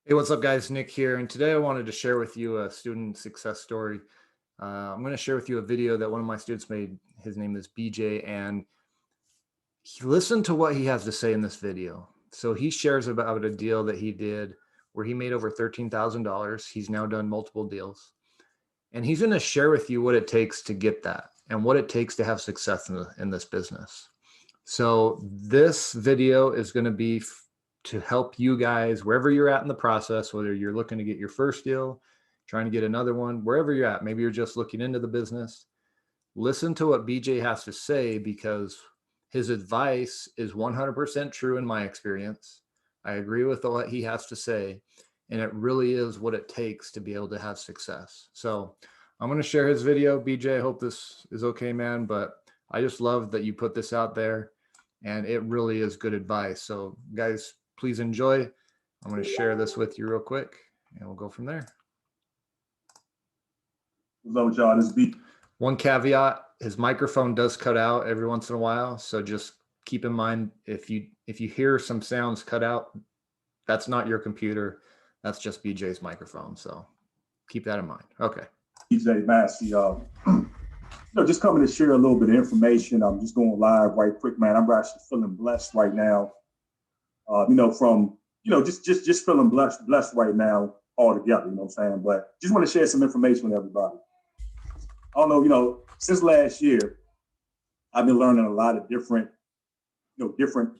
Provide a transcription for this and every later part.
Hey, what's up, guys? Nick here, and today I wanted to share with you a student success story. I'm going to share with you a video that one of my students made. His name is BJ, and listen to what he has to say in this video. So he shares about a deal that he did where he made over $13,000. He's now done multiple deals, and he's going to share with you what it takes to get that and what it takes to have success in this business. So this video is going to be to help you guys wherever you're at in the process, whether you're looking to get your first deal, trying to get another one, wherever you're at. Maybe you're just looking into the business. Listen to what BJ has to say because his advice is 100% true in my experience. I agree with what he has to say, and it really is what it takes to be able to have success. So I'm going to share his video. BJ, I hope this is okay, man, but I just love that you put this out there, and it really is good advice. So guys, please enjoy. I'm going to share this with you real quick, and we'll go from there. What's up, y'all? This beat. One caveat, his microphone does cut out every once in a while, so just keep in mind if you hear some sounds cut out, that's not your computer, that's just BJ's microphone, so keep that in mind. Okay. DJ Massey, just coming to share a little bit of information. I'm just going live right quick, man. I'm actually feeling blessed right now. Just feeling blessed right now altogether, you know what I'm saying? But just want to share some information with everybody. I don't know, since last year, I've been learning a lot of different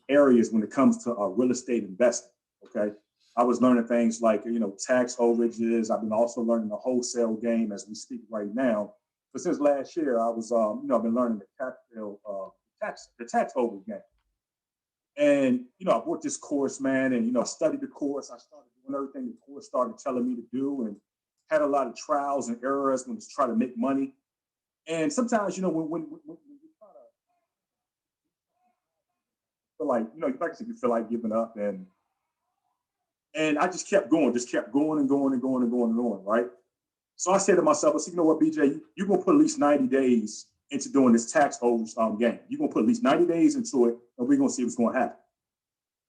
areas when it comes to real estate investing. Okay. I was learning things like, tax overages. I've been also learning the wholesale game as we speak right now. But since last year, I was, I've been learning the tax overage game. And, I bought this course, man, and, I studied the course. I started doing everything the course started telling me to do and had a lot of trials and errors when it's trying to make money. And sometimes, when you try to feel like, like I said, you feel like giving up and I just kept going and going, right? So I said to myself, I said, you know what, BJ, you're going to put at least 90 days into doing this tax overage game. You're going to put at least 90 days into it, and we're going to see what's going to happen.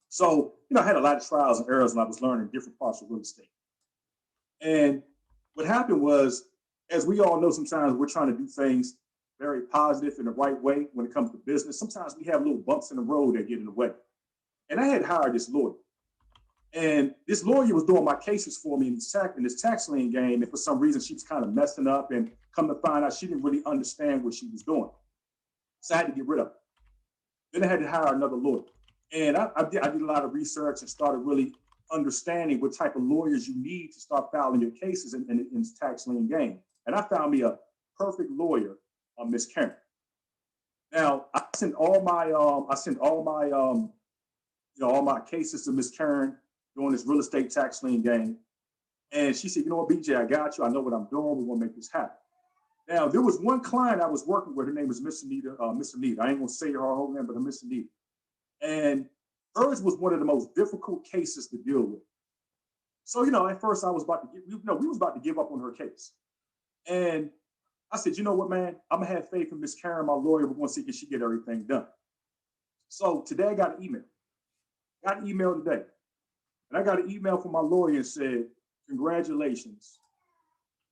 So, I had a lot of trials and errors, and I was learning different parts of real estate. And what happened was, as we all know, sometimes we're trying to do things very positive in the right way when it comes to business. Sometimes we have little bumps in the road that get in the way. And I had hired this lawyer. And this lawyer was doing my cases for me in this tax lien game. And for some reason, she was kind of messing up and come to find out she didn't really understand what she was doing. So I had to get rid of her. Then I had to hire another lawyer. And I did a lot of research and started really understanding what type of lawyers you need to start filing your cases in this tax lien game. And I found me a perfect lawyer, Miss Karen. Now I sent all my cases to Miss Karen doing this real estate tax lien game. And she said, you know what, BJ, I got you. I know what I'm doing. We want to make this happen. Now, there was one client I was working with. Her name was Miss Anita. I ain't going to say her whole name, but Miss Anita. And hers was one of the most difficult cases to deal with. So, at first I was about to we was about to give up on her case. And I said, you know what, man, I'm going to have faith in Miss Karen, my lawyer. We're going to see if she get everything done. So today I got an email. Today. And I got an email from my lawyer and said, congratulations,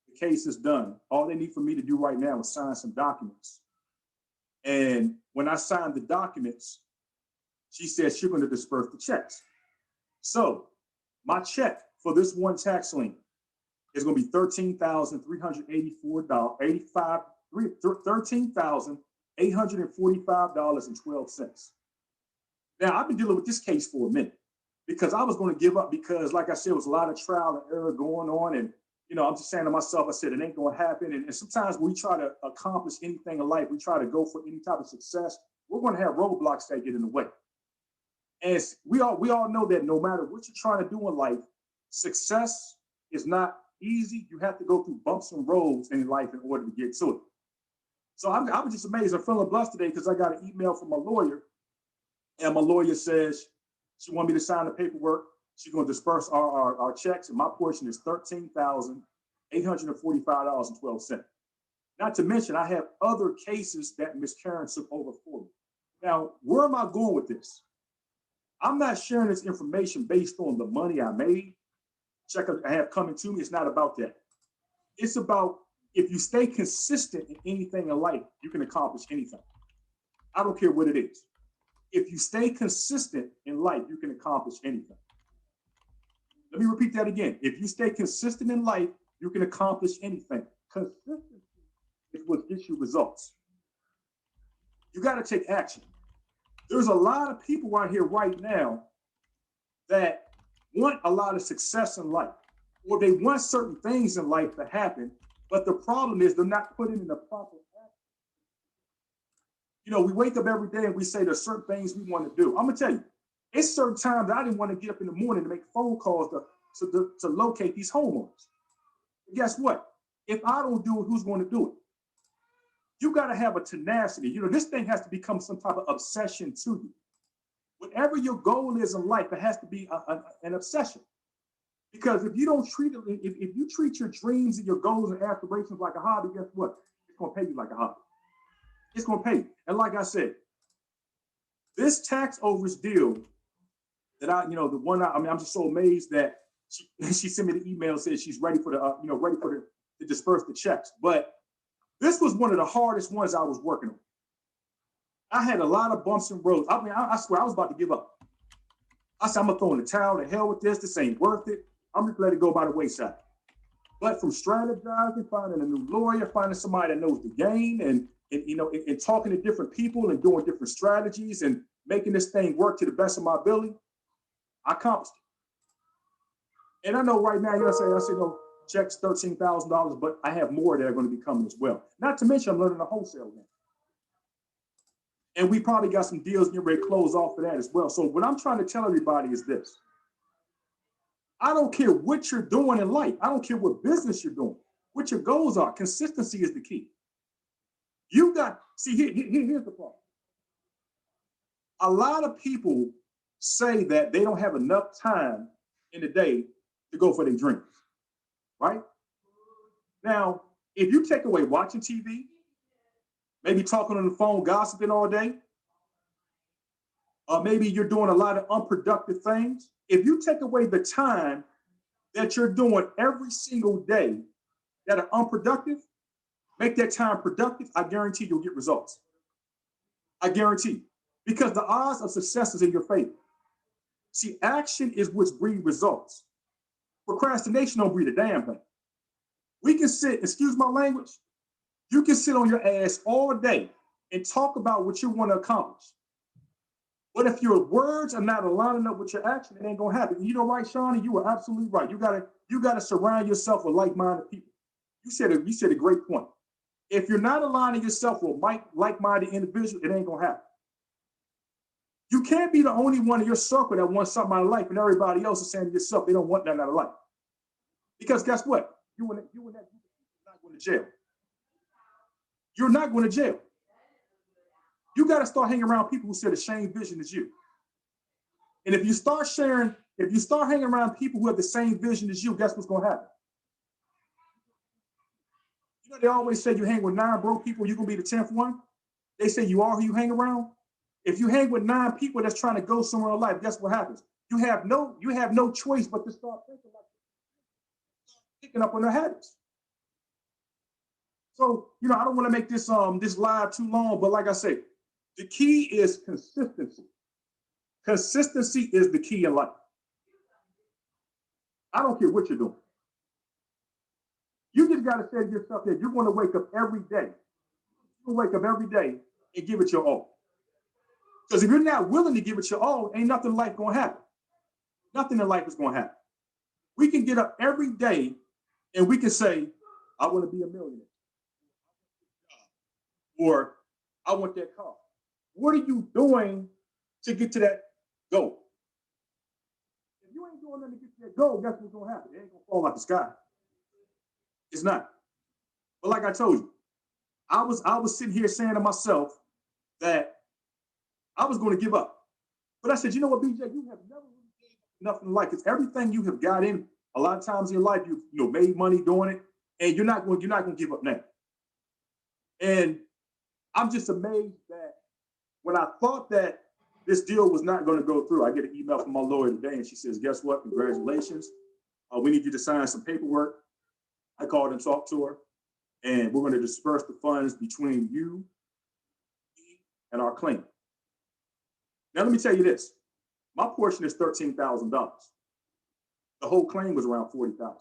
the case is done. All they need for me to do right now is sign some documents. And when I signed the documents, she said she's going to disperse the checks. So my check for this one tax lien is going to be $13,845.12. Now, I've been dealing with this case for a minute because I was going to give up because, like I said, it was a lot of trial and error going on. And, I'm just saying to myself, I said, it ain't going to happen. And sometimes when we try to accomplish anything in life, we try to go for any type of success, we're going to have roadblocks that get in the way. And we all know that no matter what you're trying to do in life, success is not easy. You have to go through bumps and roads in life in order to get to it. So I was just amazed. I'm feeling blessed today because I got an email from my lawyer. And my lawyer says she wants me to sign the paperwork. She's going to disperse our checks. And my portion is $13,845.12. Not to mention, I have other cases that Ms. Karen took over for me. Now, where am I going with this? I'm not sharing this information based on the money I made. check I have coming to me. It's not about that. It's about if you stay consistent in anything in life, you can accomplish anything. I don't care what it is. If you stay consistent in life, you can accomplish anything. Let me repeat that again. If you stay consistent in life, you can accomplish anything. Consistency is what gets you results. You got to take action. There's a lot of people out here right now that want a lot of success in life, or they want certain things in life to happen, but the problem is they're not putting in the proper action. You know, we wake up every day and we say there's certain things we want to do. I'm gonna tell you, it's certain times I didn't want to get up in the morning to make phone calls to locate these homeowners. But guess what? If I don't do it, who's going to do it? You got to have a tenacity. You know, this thing has to become some type of obsession to you. Whatever your goal is in life, it has to be an obsession. Because if you don't treat it, if you treat your dreams and your goals and aspirations like a hobby, guess what? It's going to pay you like a hobby. It's going to pay you. And like I said, this tax overage deal that I'm just so amazed that she sent me the email and said she's ready for to disperse the checks. But this was one of the hardest ones I was working on. I had a lot of bumps and roads. I mean, I swear I was about to give up. I said, I'm gonna throw in the towel, to hell with this. This ain't worth it. I'm just let it go by the wayside. But from strategizing, finding a new lawyer, finding somebody that knows the game, and talking to different people and doing different strategies and making this thing work to the best of my ability, I accomplished it. And I know right now, I say no, checks $13,000, but I have more that are going to be coming as well. Not to mention, I'm learning the wholesale game. And we probably got some deals getting ready to close off for that as well. So what I'm trying to tell everybody is this. I don't care what you're doing in life. I don't care what business you're doing, what your goals are. Consistency is the key. Here's the problem. A lot of people say that they don't have enough time in the day to go for their dreams, right? Now, if you take away watching TV, maybe talking on the phone, gossiping all day, or maybe you're doing a lot of unproductive things. If you take away the time that you're doing every single day that are unproductive, make that time productive, I guarantee you'll get results. I guarantee. Because the odds of success is in your favor. See, action is what breeds results. Procrastination don't breed a damn thing. We can sit, excuse my language, you can sit on your ass all day and talk about what you want to accomplish. But if your words are not aligning up with your action, it ain't gonna happen. You know, right, Shawnee? You are absolutely right. You gotta surround yourself with like-minded people. You said a great point. If you're not aligning yourself with like-minded individuals, it ain't gonna happen. You can't be the only one in your circle that wants something out of life, and everybody else is saying to yourself they don't want that out of life. Because guess what? You and that group of people are not going to jail. You're not going to jail. You got to start hanging around people who share the same vision as you. And if you start hanging around people who have the same vision as you, guess what's going to happen? You know, they always say you hang with 9 broke people, you're going to be the 10th one. They say you are who you hang around. If you hang with 9 people that's trying to go somewhere in life, guess what happens? You have no choice but to start thinking like picking up on their habits. So, I don't want to make this live too long, but like I say, the key is consistency. Consistency is the key in life. I don't care what you're doing. You just got to say to yourself that you're going to wake up every day. You're going to wake up every day and give it your all. Because if you're not willing to give it your all, ain't nothing in life going to happen. Nothing in life is going to happen. We can get up every day and we can say, I want to be a millionaire. Or I want that car. What are you doing to get to that goal? If you ain't doing nothing to get to that goal, guess what's going to happen? It ain't going to fall out the sky. It's not. But like I told you, I was sitting here saying to myself that I was going to give up. But I said, you know what, BJ, you have never really gave enough in life. It's everything you have got in a lot of times in your life, you made money doing it, and you're not going to give up now. And I'm just amazed that when I thought that this deal was not going to go through, I get an email from my lawyer today, and she says, guess what? Congratulations. We need you to sign some paperwork. I called and talked to her, and we're going to disperse the funds between you, me, and our claim. Now, let me tell you this. My portion is $13,000. The whole claim was around $40,000.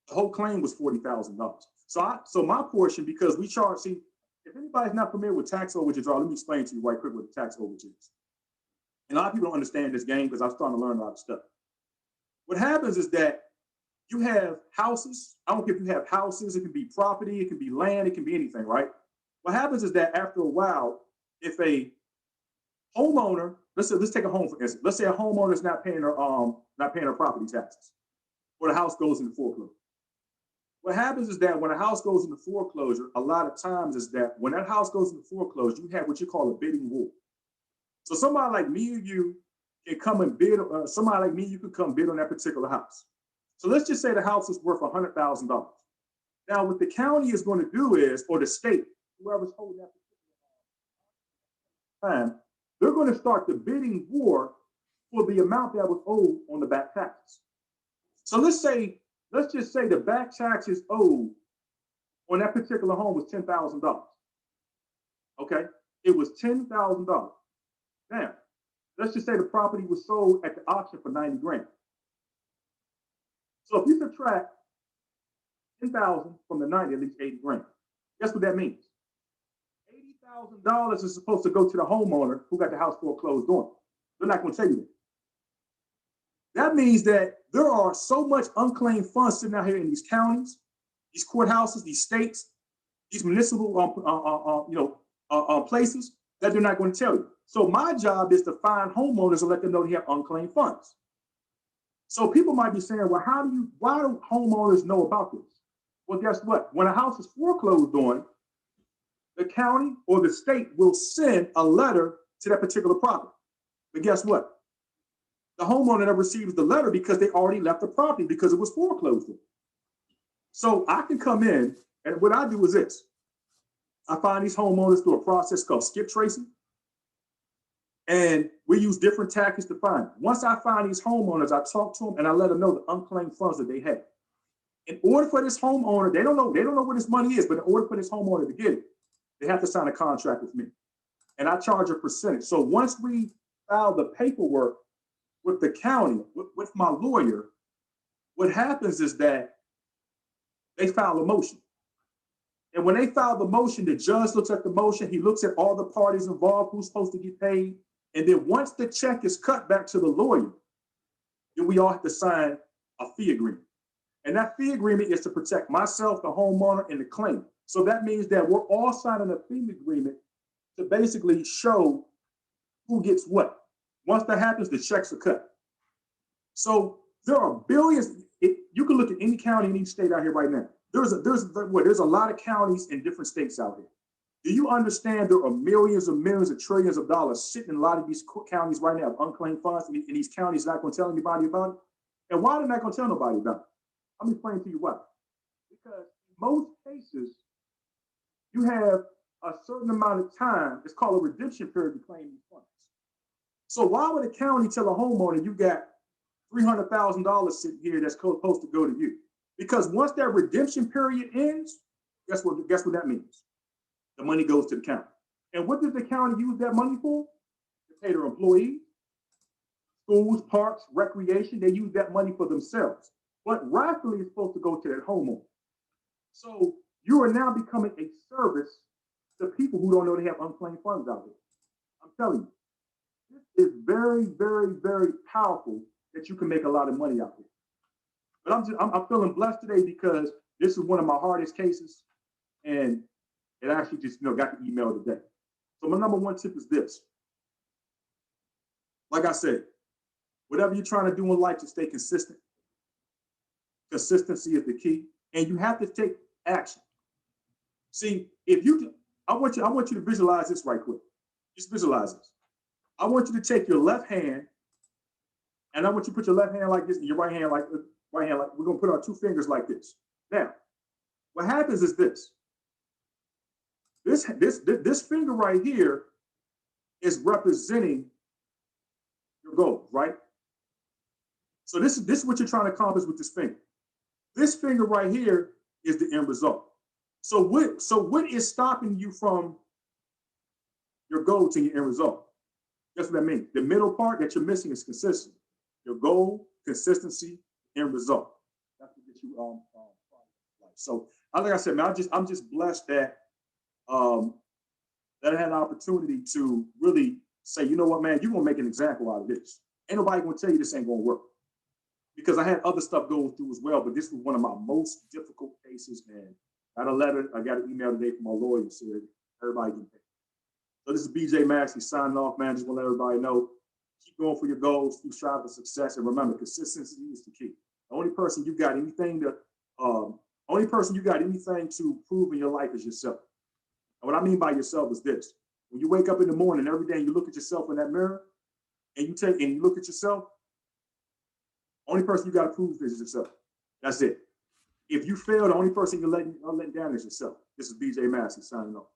The whole claim was $40,000. So my portion, because we charge, see, if anybody's not familiar with tax overages, let me explain to you right quick what the tax overage is. And a lot of people don't understand this game because I'm starting to learn a lot of stuff. What happens is that you have houses. I don't care if you have houses, it can be property, it can be land, it can be anything, right? What happens is that after a while, if a homeowner, let's take a home for instance. Let's say a homeowner is not paying her property taxes, or the house goes into foreclosure. What happens is that when a house goes into foreclosure, a lot of times is that when that house goes into foreclosure, you have what you call a bidding war. So somebody like me or you can come and bid. Somebody like me, you could come bid on that particular house. So let's just say the house is worth $100,000. Now, what the county is going to do is, or the state, whoever's holding that particular time, they're going to start the bidding war for the amount that was owed on the back taxes. So let's just say the back taxes owed on that particular home was $10,000. Okay, it was $10,000. Now, let's just say the property was sold at the auction for 90 grand. So if you subtract 10,000 from the 90, at least 80 grand. Guess what that means? $80,000 is supposed to go to the homeowner who got the house foreclosed on. They're not going to tell you that. That means that there are so much unclaimed funds sitting out here in these counties, these courthouses, these states, these municipal places that they're not going to tell you. So my job is to find homeowners and let them know they have unclaimed funds. So people might be saying, well, why do homeowners know about this? Well, guess what? When a house is foreclosed on, the county or the state will send a letter to that particular property. But guess what? The homeowner never receives the letter because they already left the property because it was foreclosed on. So I can come in, and what I do is this. I find these homeowners through a process called skip tracing. And we use different tactics to find them. Once I find these homeowners, I talk to them and I let them know the unclaimed funds that they have. In order for this homeowner, they don't know where this money is, but in order for this homeowner to get it, they have to sign a contract with me. And I charge a percentage. So once we file the paperwork with the county, with my lawyer, what happens is that they file a motion. And when they file the motion, the judge looks at the motion, he looks at all the parties involved, who's supposed to get paid. And then once the check is cut back to the lawyer, then we all have to sign a fee agreement. And that fee agreement is to protect myself, the homeowner, and the claimant. So that means that we're all signing a fee agreement to basically show who gets what. Once that happens, the checks are cut. So there are billions. You can look at any county in each state out here right now. There's a lot of counties in different states out here. Do you understand there are millions and millions of trillions of dollars sitting in a lot of these counties right now of unclaimed funds, and these counties not going to tell anybody about it? And why are they not going to tell nobody about it? Let me explain to you why. Because in most cases, you have a certain amount of time. It's called a redemption period to claim these funds. So why would a county tell a homeowner you got $300,000 sitting here that's supposed to go to you? Because once that redemption period ends, guess what that means? The money goes to the county. And what does the county use that money for? To pay their employees, schools, parks, recreation. They use that money for themselves. But rightfully, it's supposed to go to that homeowner. So you are now becoming a service to people who don't know they have unclaimed funds out there. I'm telling you, this is very, very, very powerful that you can make a lot of money out there. But I'm feeling blessed today because this is one of my hardest cases, and it actually just got the email today. So my number one tip is this. Like I said, whatever you're trying to do in life, to stay consistent. Consistency is the key, and you have to take action. See, I want you to visualize this right quick. Just visualize this. I want you to take your left hand, and I want you to put your left hand like this, and your right hand like we're gonna put our two fingers like this. Now, what happens is this. This finger right here is representing your goals, right? So this is what you're trying to accomplish with this finger. This finger right here is the end result. So what is stopping you from your goal to your end result? That's what I mean. The middle part that you're missing is consistency. Your goal, consistency, end result. That's what gets you so like I said, man, I'm just blessed that that I had an opportunity to really say, you know what, man, you're gonna make an example out of this. Ain't nobody gonna tell you this ain't gonna work. Because I had other stuff going through as well, but this was one of my most difficult cases. And I got a letter, I got an email today from my lawyer that said everybody can pay. So this is BJ Maxey signing off, man. Just want to let everybody know, keep going for your goals, keep striving for success, and remember, consistency is the key. The only person you got anything to prove in your life is yourself. And what I mean by yourself is this: when you wake up in the morning, every day you look at yourself in that mirror, and you look at yourself. Only person you got to prove is yourself. That's it. If you fail, the only person you're letting down is yourself. This is BJ Maxey signing off.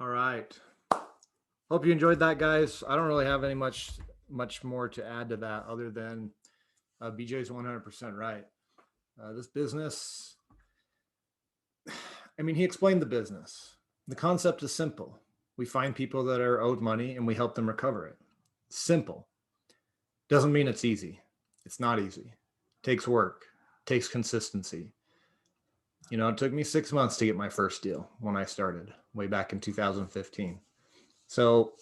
All right. Hope you enjoyed that, guys. I don't really have any much more to add to that other than BJ's 100% right. This business, I mean, he explained the business. The concept is simple. We find people that are owed money and we help them recover it. Simple. Doesn't mean it's easy. It's not easy. It takes work. It takes consistency. You know, it took me 6 months to get my first deal when I started way back in 2015. So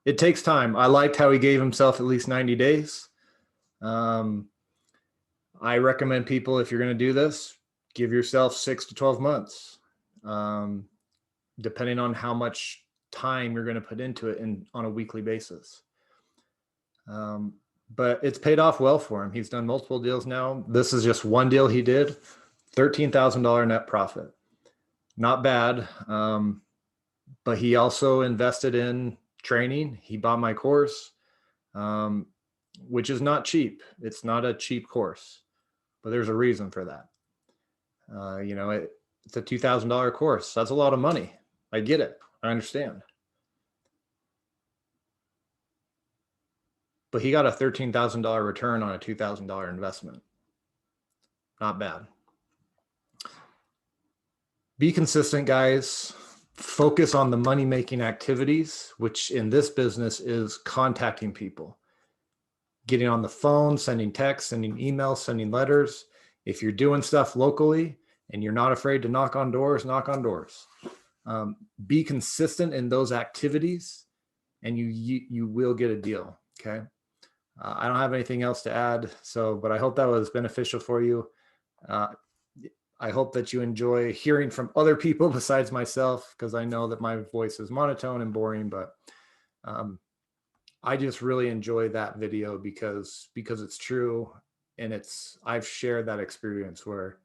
it takes time. I liked how he gave himself at least 90 days. I recommend people, if you're going to do this, give yourself 6 to 12 months, depending on how much time you're going to put into it on a weekly basis. But it's paid off well for him. He's done multiple deals now. This is just one deal he did, $13,000 net profit. Not bad. But he also invested in training. He bought my course, which is not cheap. It's not a cheap course, but there's a reason for that. You know, it's a $2,000 course. That's a lot of money. I get it. I understand. But he got a $13,000 return on a $2,000 investment. Not bad. Be consistent, guys. Focus on the money-making activities, which in this business is contacting people, getting on the phone, sending texts, sending emails, sending letters. If you're doing stuff locally and you're not afraid to knock on doors, knock on doors. Be consistent in those activities and you will get a deal, okay? I don't have anything else to add, but I hope that was beneficial for you. I hope that you enjoy hearing from other people besides myself, because I know that my voice is monotone and boring, but I just really enjoy that video because it's true. And I've shared that experience where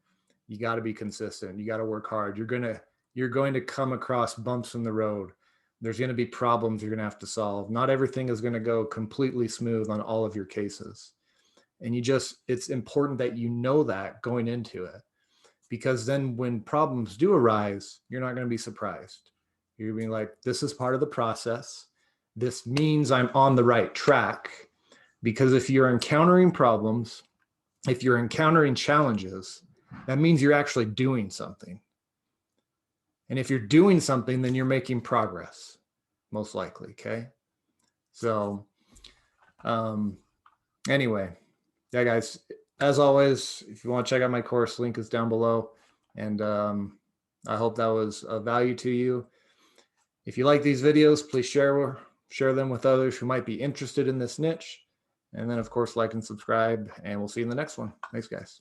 you got to be consistent. You got to work hard. You're going to come across bumps in the road. There's going to be problems you're going to have to solve. Not everything is going to go completely smooth on all of your cases. And it's important that you know that going into it, because then when problems do arise, you're not going to be surprised. You're going to be like, this is part of the process. This means I'm on the right track. Because if you're encountering problems, if you're encountering challenges, that means you're actually doing something. And if you're doing something, then you're making progress, most likely, okay? So anyway, yeah, guys, as always, if you want to check out my course, link is down below. And I hope that was of value to you. If you like these videos, please share them with others who might be interested in this niche. And then, of course, like and subscribe, and we'll see you in the next one. Thanks, guys.